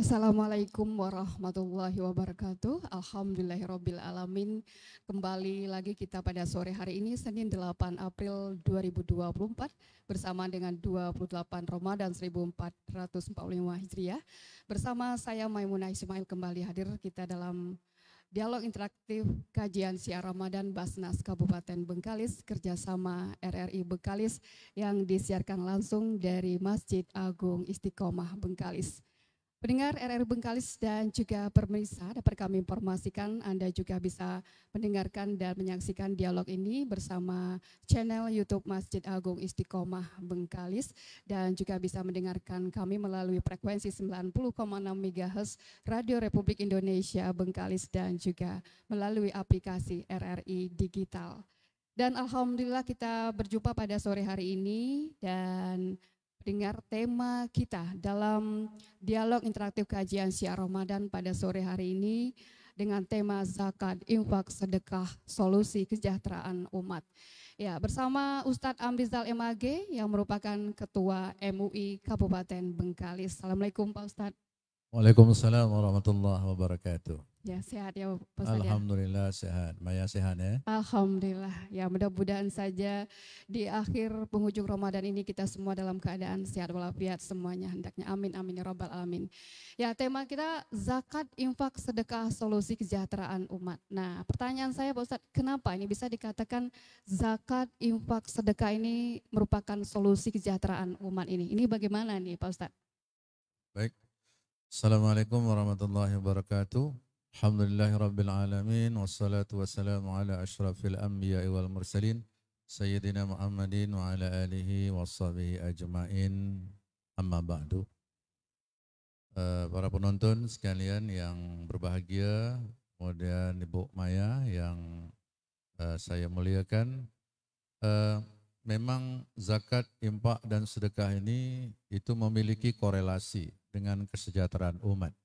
Assalamualaikum warahmatullahi wabarakatuh. Alhamdulillahirabbil alamin. Kembali lagi kita pada sore hari ini Senin 8 April 2024 bersama dengan 28 Ramadan 1445 Hijriah. Bersama saya Maimunah Ismail kembali hadir kita dalam dialog interaktif kajian siar Ramadan Basnas Kabupaten Bengkalis kerjasama RRI Bengkalis yang disiarkan langsung dari Masjid Agung Istiqomah Bengkalis. Pendengar RRI Bengkalis dan juga pemirsa, dapat kami informasikan Anda juga bisa mendengarkan dan menyaksikan dialog ini bersama channel YouTube Masjid Agung Istiqomah Bengkalis dan juga bisa mendengarkan kami melalui frekuensi 90,6 MHz Radio Republik Indonesia Bengkalis dan juga melalui aplikasi RRI Digital. Dan alhamdulillah kita berjumpa pada sore hari ini dan dengar tema kita dalam dialog interaktif kajian syiar Ramadan pada sore hari ini dengan tema zakat, infak, sedekah, solusi kesejahteraan umat. Ya, bersama Ustadz Amrizal MAG yang merupakan Ketua MUI Kabupaten Bengkalis. Assalamualaikum Pak Ustadz. Waalaikumsalam warahmatullahi wabarakatuh. Ya, sehat ya Pak Ustadz ya. Alhamdulillah sehat. Maya sehat ya? Alhamdulillah. Ya, mudah-mudahan saja di akhir penghujung Ramadan ini kita semua dalam keadaan sehat walafiat semuanya hendaknya. Amin amin ya rabbal alamin. Ya, tema kita zakat, infak, sedekah, solusi kesejahteraan umat. Nah, pertanyaan saya Pak Ustadz, kenapa ini bisa dikatakan zakat, infak, sedekah ini merupakan solusi kesejahteraan umat ini? Ini bagaimana nih Pak Ustadz? Baik. Assalamualaikum warahmatullahi wabarakatuh. Alhamdulillahirabbil alamin wassalatu wassalamu ala asyrafil anbiya'i wal mursalin sayyidina Muhammadin wa ala alihi washabihi ajmain. Amma ba'du. Para penonton sekalian yang berbahagia, kemudian Ibu Maya yang saya muliakan, memang zakat, infak dan sedekah ini itu memiliki korelasi dengan kesejahteraan umat.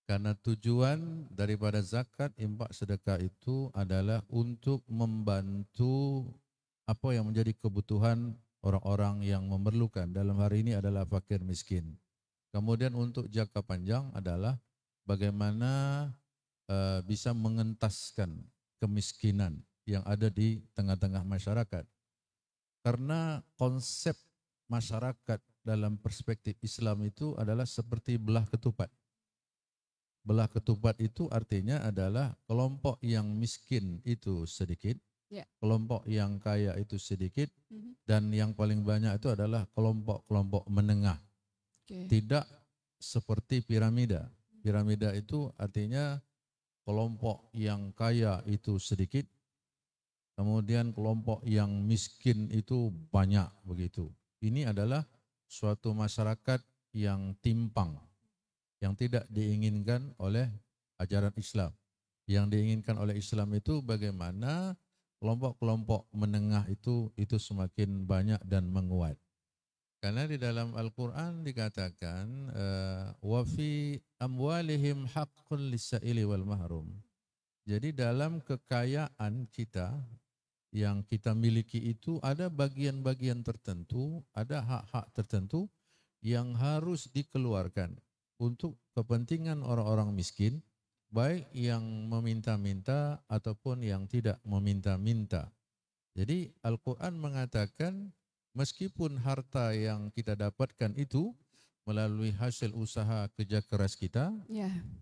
Karena tujuan daripada zakat, infak, sedekah itu adalah untuk membantu apa yang menjadi kebutuhan orang-orang yang memerlukan. Dalam hari ini adalah fakir miskin. Kemudian untuk jangka panjang adalah bagaimana bisa mengentaskan kemiskinan yang ada di tengah-tengah masyarakat. Karena konsep masyarakat dalam perspektif Islam itu adalah seperti belah ketupat. Belah ketupat itu artinya adalah kelompok yang miskin itu sedikit, kelompok yang kaya itu sedikit, dan yang paling banyak itu adalah kelompok-kelompok menengah. Tidak seperti piramida. Piramida itu artinya kelompok yang kaya itu sedikit, kemudian kelompok yang miskin itu banyak begitu. Ini adalah suatu masyarakat yang timpang, yang tidak diinginkan oleh ajaran Islam. Yang diinginkan oleh Islam itu bagaimana kelompok-kelompok menengah itu semakin banyak dan menguat. Karena di dalam Al-Quran dikatakan wa fi amwalihim haqqun lis-sa'ili wal mahrum. Jadi dalam kekayaan kita yang kita miliki itu ada bagian-bagian tertentu, ada hak-hak tertentu yang harus dikeluarkan untuk kepentingan orang-orang miskin, baik yang meminta-minta ataupun yang tidak meminta-minta. Jadi Al-Quran mengatakan meskipun harta yang kita dapatkan itu melalui hasil usaha kerja keras kita,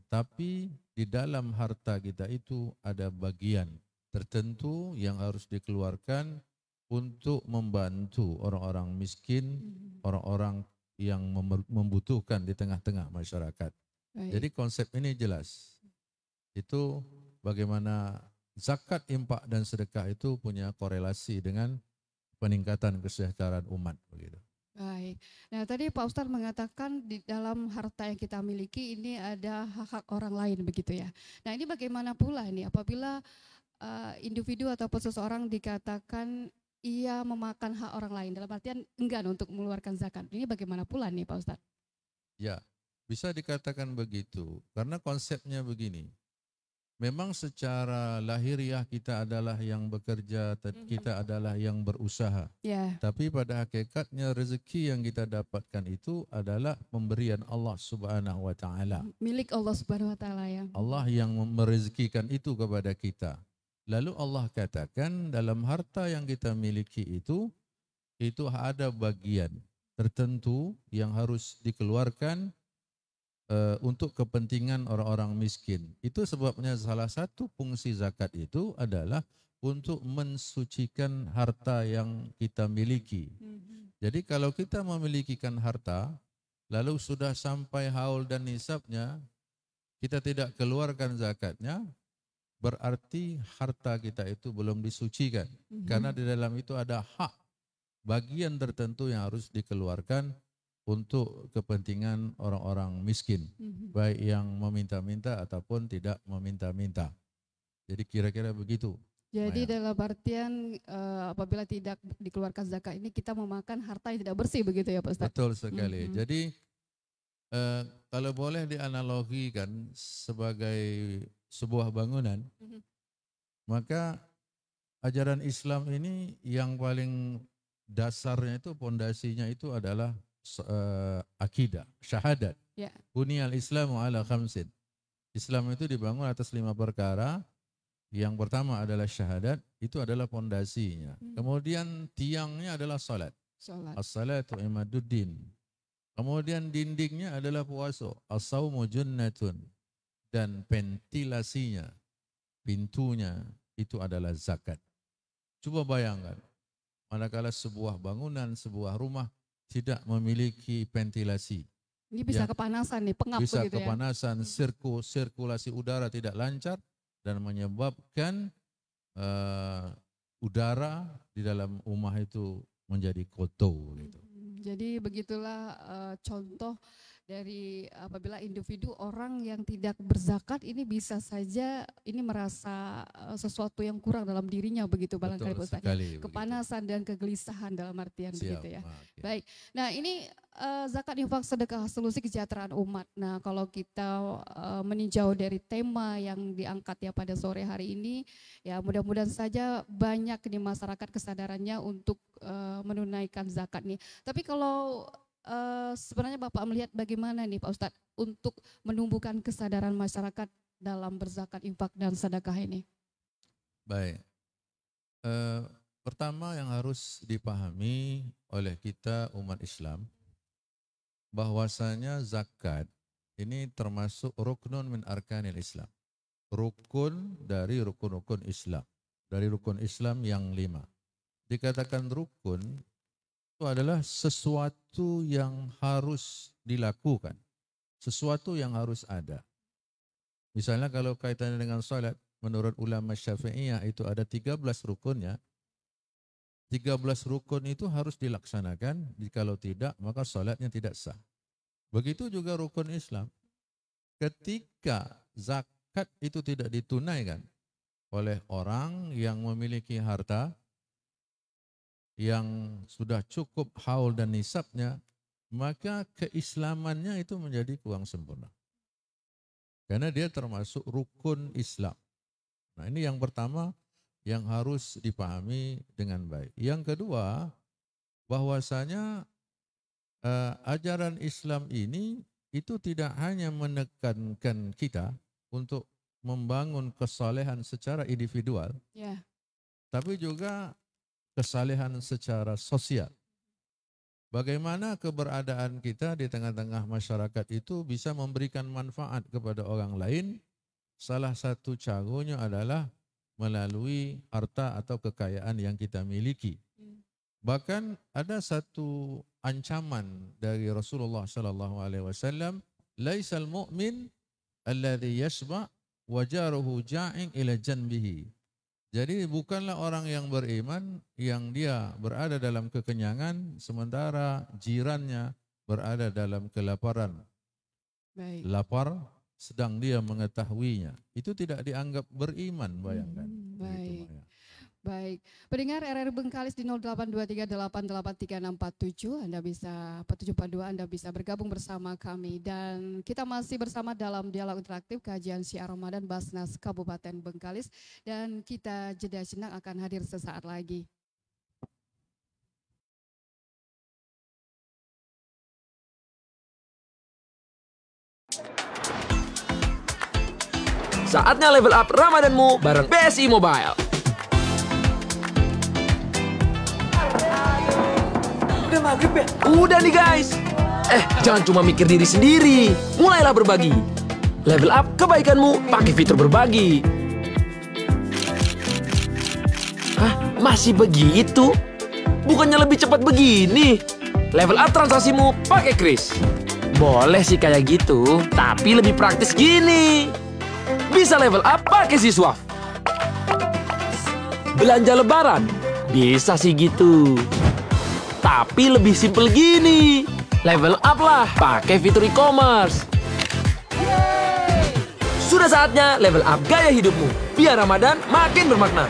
tapi di dalam harta kita itu ada bagian tertentu yang harus dikeluarkan untuk membantu orang-orang miskin, orang-orang yang membutuhkan di tengah-tengah masyarakat. Jadi konsep ini jelas. Itu bagaimana zakat, infak dan sedekah itu punya korelasi dengan peningkatan kesejahteraan umat begitu. Baik. Nah, tadi Pak Ustadz mengatakan di dalam harta yang kita miliki ini ada hak-hak orang lain begitu ya. Nah, ini bagaimana pula ini apabila individu ataupun seseorang dikatakan ia memakan hak orang lain dalam artian enggan untuk mengeluarkan zakat. Ini bagaimana pula nih Pak Ustadz? Ya, bisa dikatakan begitu karena konsepnya begini. Memang secara lahiriah kita adalah yang bekerja, kita adalah yang berusaha. Ya. Tapi pada hakikatnya rezeki yang kita dapatkan itu adalah pemberian Allah Subhanahu wa taala. Milik Allah Subhanahu wa taala ya. Allah yang merezekikan itu kepada kita. Lalu Allah katakan dalam harta yang kita miliki itu ada bagian tertentu yang harus dikeluarkan untuk kepentingan orang-orang miskin. Itu sebabnya salah satu fungsi zakat itu adalah untuk mensucikan harta yang kita miliki. Jadi kalau kita memilikikan harta, lalu sudah sampai haul dan nisabnya, kita tidak keluarkan zakatnya, berarti harta kita itu belum disucikan. Karena di dalam itu ada hak, bagian tertentu yang harus dikeluarkan untuk kepentingan orang-orang miskin, baik yang meminta-minta ataupun tidak meminta-minta. Jadi kira-kira begitu. Jadi dalam artian apabila tidak dikeluarkan zakat ini kita memakan harta yang tidak bersih begitu ya Pak Ustaz? Betul sekali. Jadi kalau boleh dianalogikan sebagai sebuah bangunan, maka ajaran Islam ini yang paling dasarnya itu, pondasinya itu adalah akidah, syahadat. Ya. Buniyal Islamu ala khamsin. Islam itu dibangun atas 5 perkara. Yang pertama adalah syahadat, itu adalah pondasinya. Kemudian tiangnya adalah salat. As-salatu imaduddin. Kemudian dindingnya adalah puasa. As-saumu junnatun. Dan ventilasinya, pintunya itu adalah zakat. Coba bayangkan, manakala sebuah bangunan, sebuah rumah tidak memiliki ventilasi. Ini bisa kepanasan nih, pengap bisa begitu kepanasan, sirkulasi udara tidak lancar dan menyebabkan udara di dalam rumah itu menjadi kotor. Gitu. Jadi begitulah contoh dari apabila individu orang yang tidak berzakat ini bisa saja ini merasa sesuatu yang kurang dalam dirinya begitu barangkali Pak Ustaz. Kepanasan dan kegelisahan dalam artian begitu ya. Baik. Nah, ini zakat, infak, sedekah, solusi kesejahteraan umat. Nah, kalau kita meninjau dari tema yang diangkat ya pada sore hari ini, ya mudah-mudahan saja banyak di masyarakat kesadarannya untuk menunaikan zakat nih. Tapi kalau sebenarnya Bapak melihat bagaimana nih Pak Ustadz untuk menumbuhkan kesadaran masyarakat dalam berzakat, infak, dan sedekah ini? Baik. Pertama yang harus dipahami oleh kita umat Islam, bahwasanya zakat ini termasuk ruknun min arkanil Islam. Rukun dari rukun-rukun Islam. Dari rukun Islam yang 5. Dikatakan rukun itu adalah sesuatu yang harus dilakukan, sesuatu yang harus ada. Misalnya kalau kaitannya dengan salat, menurut ulama Syafi'iyah itu ada 13 rukunnya. 13 rukun itu harus dilaksanakan, jikalau tidak maka salatnya tidak sah. Begitu juga rukun Islam. Ketika zakat itu tidak ditunaikan oleh orang yang memiliki harta yang sudah cukup haul dan nisabnya, maka keislamannya itu menjadi kurang sempurna. Karena dia termasuk rukun Islam. Nah, ini yang pertama yang harus dipahami dengan baik. Yang kedua, bahwasanya ajaran Islam ini itu tidak hanya menekankan kita untuk membangun kesalehan secara individual, tapi juga kesalehan secara sosial. Bagaimana keberadaan kita di tengah-tengah masyarakat itu bisa memberikan manfaat kepada orang lain? Salah satu caranya adalah melalui harta atau kekayaan yang kita miliki. Bahkan ada satu ancaman dari Rasulullah sallallahu alaihi wasallam, "Laisal mu'min alladhi yashba' wa jaruhu ja'in ila janbihi." Jadi bukanlah orang yang beriman yang dia berada dalam kekenyangan sementara jirannya berada dalam kelaparan. Baik. Lapar sedang dia mengetahuinya. Itu tidak dianggap beriman, bayangkan. Baik. Baik, pendengar RRI Bengkalis di 0823883647, Anda bisa 742, Anda bisa bergabung bersama kami dan kita masih bersama dalam dialog interaktif kajian Syiar Ramadan Basnas Kabupaten Bengkalis dan kita jeda sejenak akan hadir sesaat lagi. Saatnya level up Ramadanmu bareng BSI Mobile. Udah maghrib ya? Udah nih guys. Jangan cuma mikir diri sendiri. Mulailah berbagi. Level up kebaikanmu pakai fitur berbagi. Hah? Masih begitu? Bukannya lebih cepat begini? Level up transaksimu pakai Kris. Boleh sih kayak gitu, tapi lebih praktis gini. Bisa level up pakai Siswaf. Belanja lebaran, bisa sih gitu. Tapi lebih simpel gini. Level up lah pakai fitur e-commerce. Sudah saatnya level up gaya hidupmu. Biar Ramadan makin bermakna.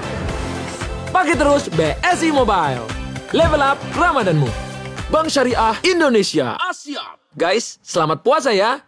Pakai terus BSI Mobile. Level up Ramadanmu. Bank Syariah Indonesia. Asia. Guys, selamat puasa ya.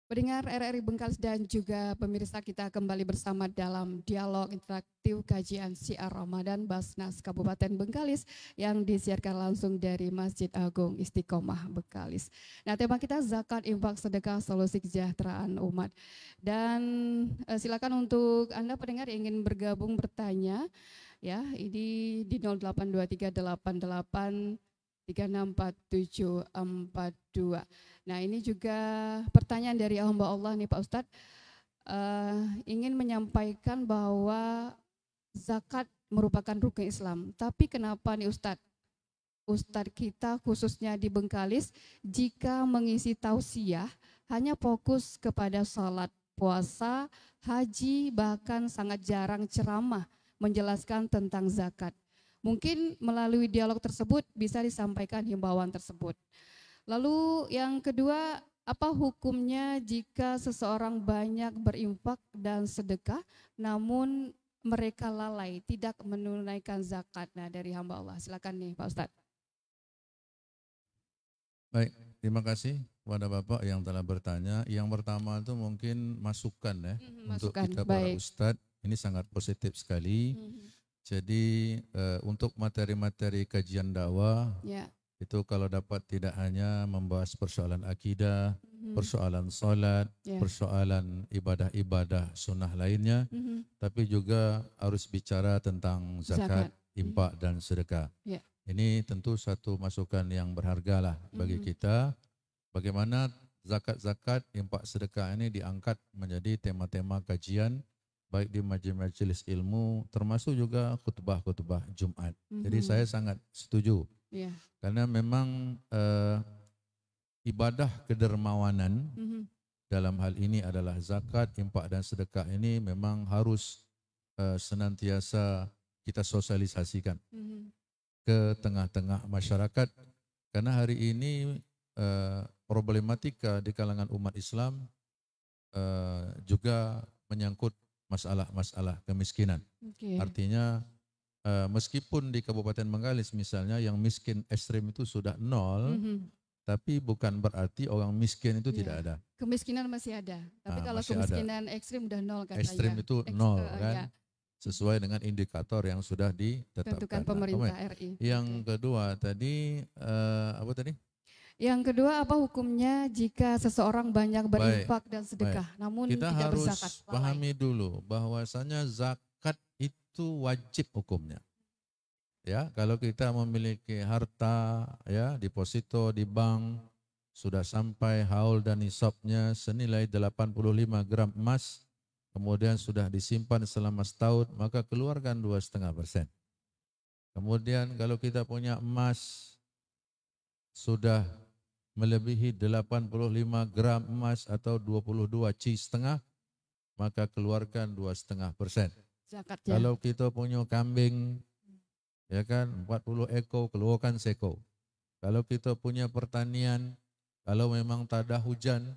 Pendengar RRI Bengkalis dan juga pemirsa, kita kembali bersama dalam dialog interaktif kajian Syiar Ramadan Basnas Kabupaten Bengkalis yang disiarkan langsung dari Masjid Agung Istiqomah Bengkalis. Nah, tema kita zakat, infak, sedekah, solusi kesejahteraan umat. Dan silakan untuk Anda pendengar yang ingin bergabung bertanya, ya, ini di 082388 364742. Nah, ini juga pertanyaan dari hamba Allah nih Pak Ustadz, ingin menyampaikan bahwa zakat merupakan rukun Islam. Tapi kenapa nih Ustadz kita khususnya di Bengkalis jika mengisi tausiah hanya fokus kepada salat, puasa, haji, bahkan sangat jarang ceramah menjelaskan tentang zakat. Mungkin melalui dialog tersebut bisa disampaikan himbauan tersebut. Lalu yang kedua, apa hukumnya jika seseorang banyak berinfak dan sedekah namun mereka lalai tidak menunaikan zakat? Nah, dari hamba Allah. Silakan nih Pak Ustadz. Baik, terima kasih kepada Bapak yang telah bertanya. Yang pertama itu mungkin masukan ya untuk kita para ustadz. Ini sangat positif sekali. Jadi untuk materi-materi kajian dakwah itu kalau dapat tidak hanya membahas persoalan akidah, persoalan salat, persoalan ibadah-ibadah sunnah lainnya, tapi juga harus bicara tentang zakat, infak dan sedekah. Ini tentu satu masukan yang berharga lah bagi kita. Bagaimana zakat-zakat, infak, sedekah ini diangkat menjadi tema-tema kajian baik di majelis ilmu, termasuk juga khutbah-khutbah Jumat. Jadi saya sangat setuju, karena memang ibadah kedermawanan dalam hal ini adalah zakat, infak dan sedekah ini memang harus senantiasa kita sosialisasikan ke tengah-tengah masyarakat, karena hari ini problematika di kalangan umat Islam juga menyangkut masalah-masalah kemiskinan. Oke. Artinya meskipun di Kabupaten Bengkalis misalnya yang miskin ekstrim itu sudah 0, tapi bukan berarti orang miskin itu Iya. tidak ada. Kemiskinan masih ada, tapi kalau Masih ada. kemiskinan ekstrim udah 0 katanya. Ekstrim itu 0 kan, ya, sesuai dengan indikator yang sudah tentukan ditetapkan. pemerintah RI. Yang Oke. kedua tadi apa tadi? Yang kedua, apa hukumnya jika seseorang banyak berinfak dan sedekah, namun Kita tidak harus berzakat? Lalai. pahami dulu bahwasanya zakat itu wajib hukumnya. Ya, kalau kita memiliki harta ya deposito di bank sudah sampai haul dan nisabnya senilai 85 gram emas, kemudian sudah disimpan selama setahun, maka keluarkan 2,5%. Kemudian kalau kita punya emas sudah melebihi 85 gram emas atau 22,5, maka keluarkan 2,5%. Zakat ya. Kalau kita punya kambing, ya kan 40 ekor, keluarkan sekor. Kalau kita punya pertanian, kalau memang tak ada hujan,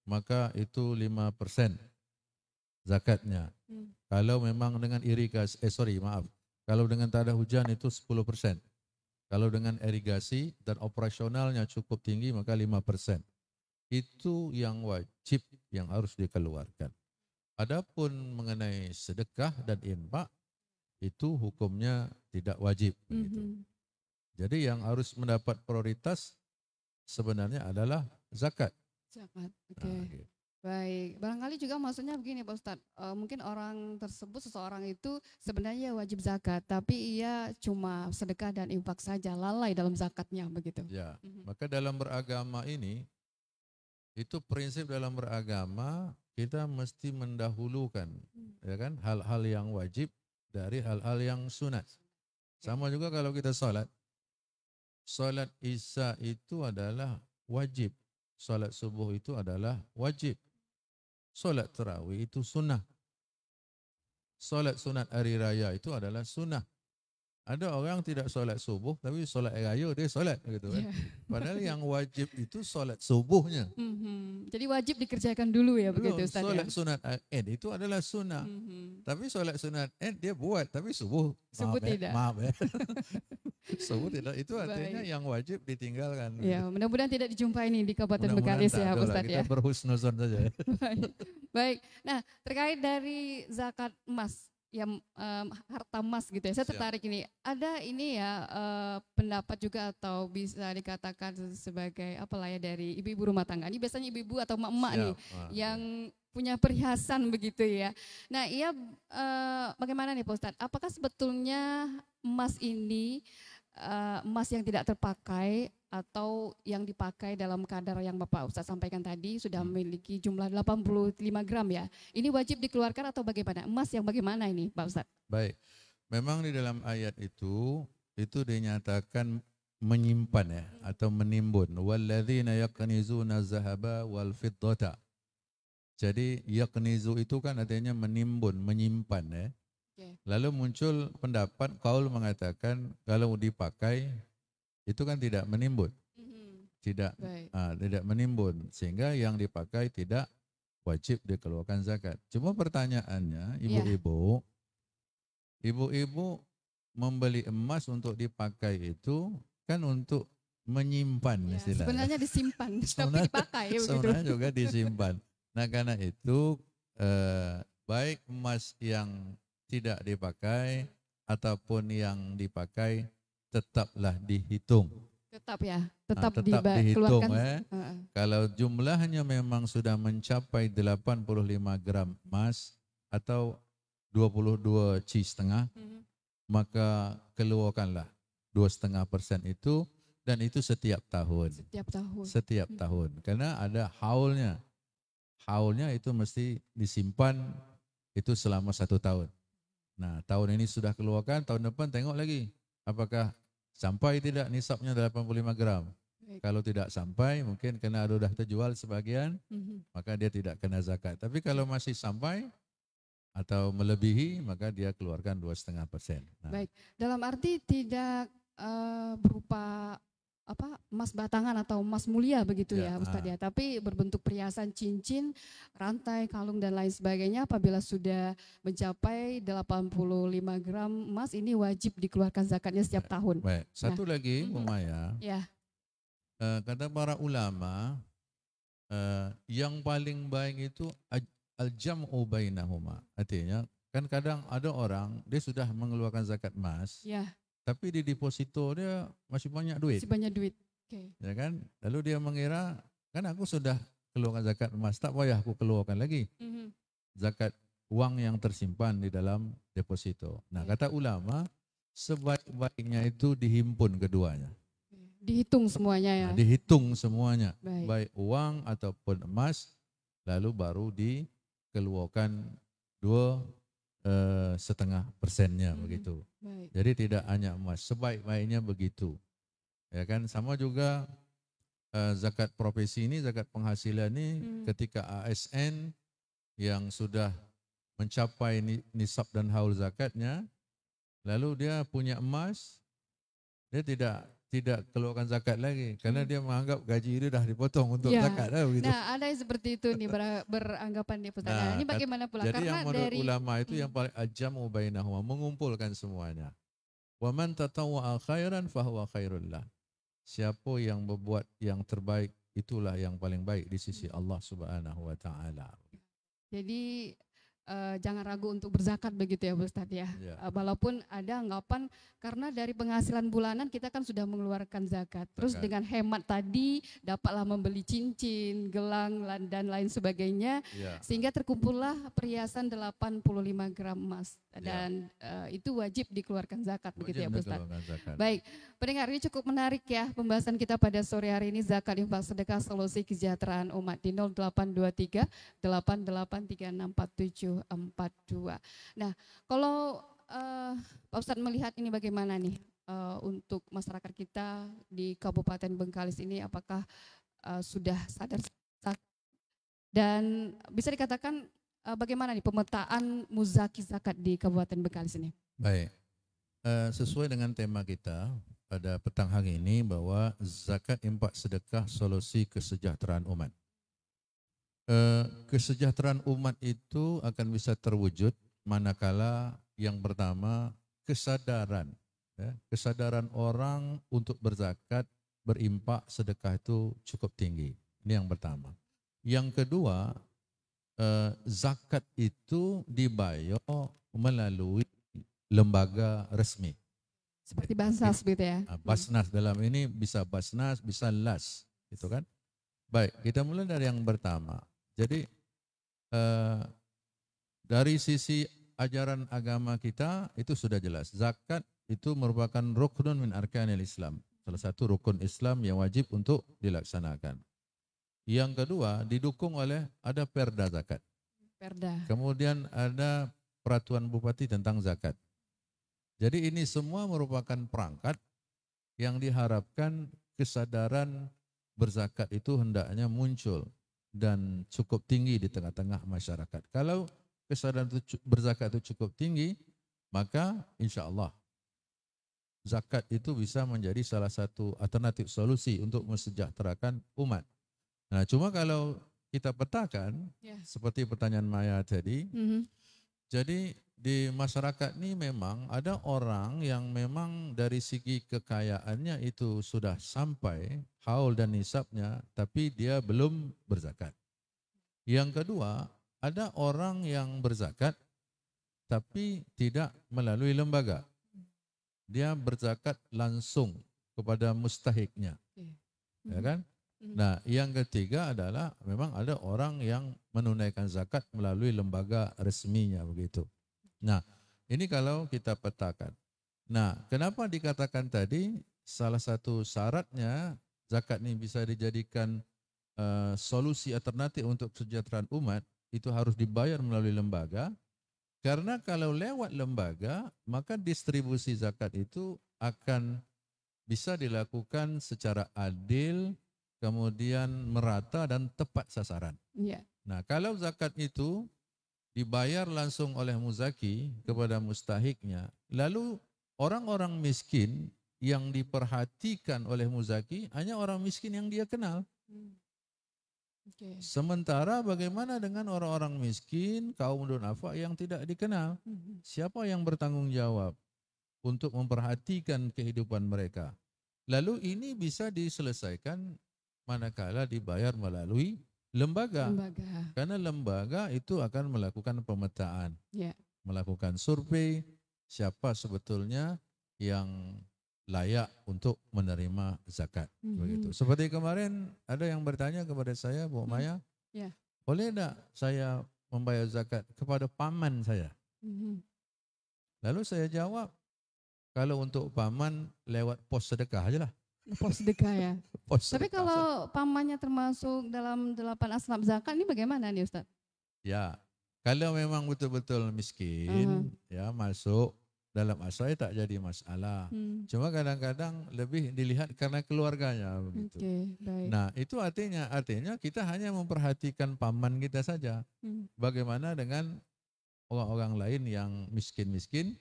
maka itu 5% zakatnya. Kalau memang dengan irigasi, kalau dengan tak ada hujan itu 10%. Kalau dengan irigasi dan operasionalnya cukup tinggi maka 5%. Itu yang wajib yang harus dikeluarkan. Adapun mengenai sedekah dan infak itu hukumnya tidak wajib. Begitu. Jadi yang harus mendapat prioritas sebenarnya adalah zakat. Zakat, oke. Nah, gitu. Baik, barangkali juga maksudnya begini Pak Ustadz, mungkin orang tersebut, seseorang itu sebenarnya wajib zakat, tapi ia cuma sedekah dan infak saja, lalai dalam zakatnya begitu. Ya, maka dalam beragama ini, itu prinsip dalam beragama kita mesti mendahulukan, ya kan, hal-hal yang wajib dari hal-hal yang sunat. Sama juga kalau kita salat isya itu adalah wajib, salat subuh itu adalah wajib. Solat tarawih itu sunnah. Solat sunat hari raya itu adalah sunnah. Ada orang tidak solat subuh tapi solat hari raya dia solat gitu kan. Padahal yang wajib itu solat subuhnya. Jadi wajib dikerjakan dulu ya begitu Ustaz ya. Solat sunat Id itu adalah sunnah. Tapi solat sunat Id dia buat tapi subuh tidak. Maaf ya. Subuh tidak, itu artinya yang wajib ditinggalkan. Ya, mudah-mudahan tidak dijumpai nih di Kabupaten Bengkalis ya Ustaz ya. Kita berhusnuzon saja. Baik. Nah, terkait dari zakat emas, yang harta emas gitu ya. Saya tertarik ini. Ada ini ya pendapat juga atau bisa dikatakan sebagai apalah ya dari ibu-ibu rumah tangga. Ini biasanya ibu-ibu atau emak-emak nih yang punya perhiasan begitu ya. Nah, bagaimana nih Pak Ustadz? Apakah sebetulnya emas ini emas yang tidak terpakai atau yang dipakai dalam kadar yang Bapak Ustadz sampaikan tadi sudah memiliki jumlah 85 gram ya. Ini wajib dikeluarkan atau bagaimana? Emas yang bagaimana ini Pak Ustadz? Baik, memang di dalam ayat itu dinyatakan menyimpan ya atau menimbun. Walladzina yaknizuna zahaba wal fiddata. Jadi yaknizu itu kan artinya menimbun, menyimpan ya. Lalu muncul pendapat kaul mengatakan kalau dipakai itu kan tidak menimbun, tidak menimbun sehingga yang dipakai tidak wajib dikeluarkan zakat. Cuma pertanyaannya ibu-ibu membeli emas untuk dipakai itu kan untuk menyimpan istilahnya. Sebenarnya disimpan tapi dipakai. Sebenarnya juga disimpan. Nah karena itu baik emas yang tidak dipakai ataupun yang dipakai tetaplah dihitung. Tetap ya, tetap dihitung Kalau jumlahnya memang sudah mencapai 85 gram emas atau 22,5, maka keluarkanlah 2,5% itu, dan itu setiap tahun. Setiap tahun. Karena ada haulnya. Haulnya itu mesti disimpan itu selama 1 tahun. Nah, tahun ini sudah keluarkan, tahun depan tengok lagi apakah sampai tidak nisabnya 85 gram. Kalau tidak sampai, mungkin karena sudah terjual sebagian, maka dia tidak kena zakat. Tapi kalau masih sampai atau melebihi, maka dia keluarkan 2,5%. Baik, dalam arti tidak berupa emas batangan atau emas mulia begitu Ya, ya Ustadz ya, tapi berbentuk perhiasan, cincin, rantai, kalung dan lain sebagainya apabila sudah mencapai 85 gram emas ini wajib dikeluarkan zakatnya setiap tahun. Baik, satu lagi Bu Maya, Ya, kata para ulama yang paling baik itu al-jam'u bainahuma. Artinya kan kadang ada orang dia sudah mengeluarkan zakat emas, ya, tapi di deposito dia masih banyak duit, masih banyak duit. Oke. ya kan? Lalu dia mengira kan aku sudah keluarkan zakat emas, tak payah aku keluarkan lagi Mhm. zakat uang yang tersimpan di dalam deposito. Nah, Ya. kata ulama sebaik-baiknya itu dihimpun keduanya. Dihitung semuanya ya. Nah, dihitung semuanya, Baik. baik uang ataupun emas, lalu baru dikeluarkan 2,5% begitu. Baik. Jadi tidak hanya emas, sebaik-baiknya begitu. Ya kan, sama juga zakat profesi ini, zakat penghasilan ini ketika ASN yang sudah mencapai nisab dan haul zakatnya, lalu dia punya emas, dia tidak keluarkan zakat lagi karena dia menganggap gaji itu dah dipotong untuk Ya. zakat lah begitu. Nah, ada yang seperti itu nih beranggapan nih Ustaz. Nah, ini bagaimana pula? Jadi Karena yang menurut dari ulama itu yang paling ajamu bainahuma, mengumpulkan semuanya. Wa man tatawwa'a khairan fahuwa khairul lah. Siapa yang berbuat yang terbaik itulah yang paling baik di sisi Allah Subhanahu wa taala. Jadi jangan ragu untuk berzakat begitu ya Bu Ustadz ya. Ya. Walaupun ada anggapan karena dari penghasilan bulanan kita kan sudah mengeluarkan zakat. Terus Zakat. dengan hemat tadi dapatlah membeli cincin, gelang dan lain sebagainya. Ya. Sehingga terkumpullah perhiasan 85 gram emas. Dan itu wajib dikeluarkan zakat begitu ya Bu Ustadz. dikeluarkan zakat. Baik, pendengar ini cukup menarik ya pembahasan kita pada sore hari ini zakat infak sedekah solusi kesejahteraan umat di 0823 88364742. Nah, kalau Pak Ustadz melihat ini bagaimana nih untuk masyarakat kita di Kabupaten Bengkalis ini, apakah sudah sadar dan bisa dikatakan bagaimana nih pemetaan muzaki zakat di Kabupaten Bengkalis ini? Baik. Sesuai dengan tema kita pada petang hari ini bahwa zakat infak sedekah solusi kesejahteraan umat. Kesejahteraan umat itu akan bisa terwujud manakala yang pertama kesadaran, ya, kesadaran orang untuk berzakat, berimpak, sedekah itu cukup tinggi. Ini yang pertama. Yang kedua, zakat itu dibayar melalui lembaga resmi. Seperti Basnas gitu ya. Basnas dalam ini bisa Basnas, bisa LAS, gitu kan? Baik, kita mulai dari yang pertama. Jadi dari sisi ajaran agama kita itu sudah jelas. Zakat itu merupakan ruknun min arkanil Islam. Salah satu rukun Islam yang wajib untuk dilaksanakan. Yang kedua, didukung oleh ada perda zakat. Perda. Kemudian ada peraturan bupati tentang zakat. Jadi ini semua merupakan perangkat yang diharapkan kesadaran berzakat itu hendaknya muncul dan cukup tinggi di tengah-tengah masyarakat. Kalau kesadaran berzakat itu cukup tinggi, maka insya Allah zakat itu bisa menjadi salah satu alternatif solusi untuk mensejahterakan umat. Nah, cuma kalau kita petakan, seperti pertanyaan Maya tadi, jadi di masyarakat ini memang ada orang yang memang dari segi kekayaannya itu sudah sampai haul dan nisabnya, tapi dia belum berzakat. Yang kedua, ada orang yang berzakat tapi tidak melalui lembaga. Dia berzakat langsung kepada mustahiknya. Ya kan? Nah, yang ketiga adalah memang ada orang yang menunaikan zakat melalui lembaga resminya begitu. Nah, ini kalau kita petakan. Nah, kenapa dikatakan tadi salah satu syaratnya zakat ini bisa dijadikan solusi alternatif untuk kesejahteraan umat itu harus dibayar melalui lembaga. Karena kalau lewat lembaga, maka distribusi zakat itu akan bisa dilakukan secara adil, kemudian merata dan tepat sasaran. Yeah. Nah, kalau zakat itu dibayar langsung oleh muzaki kepada mustahiknya, lalu orang-orang miskin yang diperhatikan oleh muzaki hanya orang miskin yang dia kenal. Oke. Sementara bagaimana dengan orang-orang miskin, kaum du'afa yang tidak dikenal? Siapa yang bertanggung jawab untuk memperhatikan kehidupan mereka? Lalu ini bisa diselesaikan manakala dibayar melalui lembaga. Karena lembaga itu akan melakukan pemetaan, melakukan survei siapa sebetulnya yang layak untuk menerima zakat. Begitu. Seperti kemarin ada yang bertanya kepada saya, Bu Maya, boleh enggak saya membayar zakat kepada paman saya? Lalu saya jawab, kalau untuk paman lewat pos sedekah aja lah. Pos sedekah ya. Pos Tapi sedekah. kalau pamannya termasuk dalam 8 asnaf zakat ini bagaimana nih Ustaz? Ya, kalau memang betul-betul miskin, ya masuk dalam asal tak jadi masalah. Cuma kadang-kadang lebih dilihat karena keluarganya begitu. Baik. Nah, itu artinya kita hanya memperhatikan paman kita saja. Bagaimana dengan orang-orang lain yang miskin-miskin?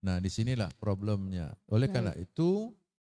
Nah, disinilah problemnya. Oleh karena itu